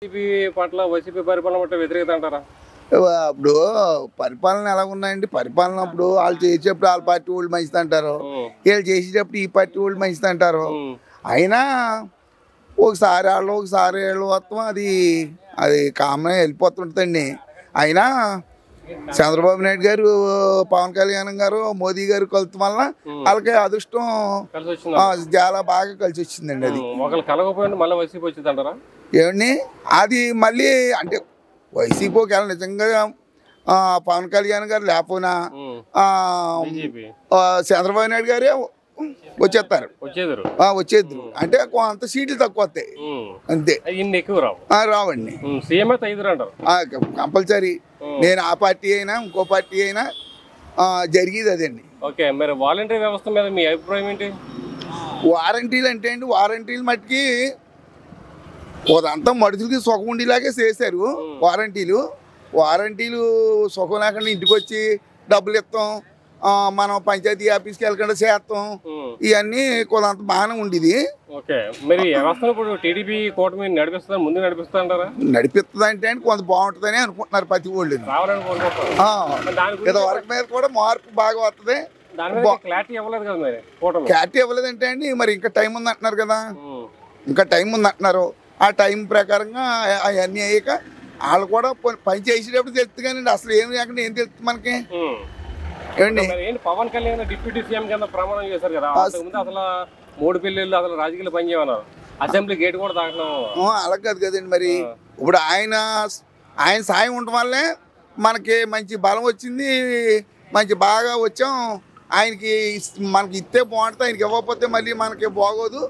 YCP పట్ల YCP పరిపాలన పట్ల వ్యతిరేకత అంటారా? ఇప్పుడు పరిపాలన ఎలా ఉన్నాయండి? పరిపాలన అప్పుడు వాళ్ళు చేసేటప్పుడు వాళ్ళ పార్టీ వాళ్ళు మంచిది అంటారు, వీళ్ళు చేసేటప్పుడు ఈ పార్టీ వాళ్ళు మంచిది అంటారు. అయినా ఒకసారి వాళ్ళు ఒకసారి వీళ్ళు మొత్తం అది అది కామన్ వెళ్ళిపోతుంటుందండి. అయినా చంద్రబాబు నాయుడు గారు, పవన్ కళ్యాణ్ గారు, మోదీ గారు కలుపు వల్ల వాళ్ళకి అదృష్టం చాలా బాగా కలిసి వచ్చిందండి. అది ఒకళ్ళు కలగపోయినా మళ్ళీ వైసీపీ వచ్చింది అంటారా? ఏమండి అది మళ్ళీ అంటే వైసీపీకి వెళ్ళి నిజంగా పవన్ కళ్యాణ్ గారు లేకపోయినా చంద్రబాబు నాయుడు గారే వచ్చేస్తారు, వచ్చేద్దరు. అంటే కొంత సీట్లు తక్కువ వస్తాయి అంతే, ఎక్కువ రావండి. కంపల్సరీ నేను ఆ పార్టీ అయినా ఇంకో పార్టీ అయినా జరిగేది అదండి. ఓకే, మరి వాలంటీర్ వ్యవస్థ మీద మీ అభిప్రాయం ఏంటి? వారంటీలు అంటే అండి, వారంటీలు మట్టికి అదంతా మనుషులకి సుఖం ఉండేలాగే చేశారు. వారంటీలు సుఖం లేకుండా ఇంటికి వచ్చి డబ్బులు ఇస్తాం, మనం పంచాయతీ ఆఫీస్కి వెళ్ళకుండా చేస్తాం, ఇవన్నీ కొంత బాగానే ఉండేది. నడిపిస్తుంది అంటే కొంత బాగుంటుందని అనుకుంటున్నారు ప్రతి వాళ్ళు. ఇదివరకు మీద కూడా మార్పు బాగా వస్తుంది. క్లారిటీ ఇవ్వలేదంటే అండి, మరి ఇంకా టైం ఉంది అంటున్నారు కదా, ఇంకా టైం ఉంది అంటున్నారు. ఆ టైం ప్రకారంగా అవన్నీ అయ్యాక వాళ్ళు కూడా పని చేసేటప్పుడు తెలుస్తుంది. కానీ అసలు ఏం లేకుండా ఏం తెలుస్తుంది మనకి? పవన్ కళ్యాణ్ డిప్యూటీ సీఎం కింద ప్రమాణం చేశారు కదా, అసలు 3 పెళ్ళిళ్ళు అసలు రాజకీయాలు పని చేయమన్నారు, అసెంబ్లీ గేట్ కూడా తాగడం. అలా కాదు కదండి. మరి ఇప్పుడు ఆయన సాయం ఉండటం వల్లే మనకి మంచి బలం వచ్చింది, మంచి బాగా వచ్చాం. ఆయనకి మనకి ఇస్తే బాగుంటుంది, ఆయనకి ఇవ్వకపోతే మళ్ళీ మనకి బాగోదు.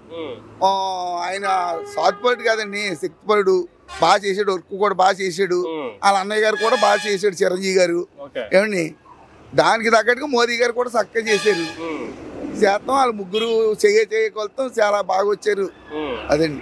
ఆయన సాత్పరుడు కాదండి, శక్తిపరుడు. బాగా చేసాడు, వర్క్ కూడా బాగా చేసాడు. వాళ్ళ అన్నయ్య గారు కూడా బాగా చేసాడు, చిరంజీవి గారు. ఏమండి దానికి తగ్గట్టుగా మోదీ గారు కూడా చక్కగా చేశారు. శాతం వాళ్ళు ముగ్గురు చేయకొలతం చాలా బాగా వచ్చారు అదండి.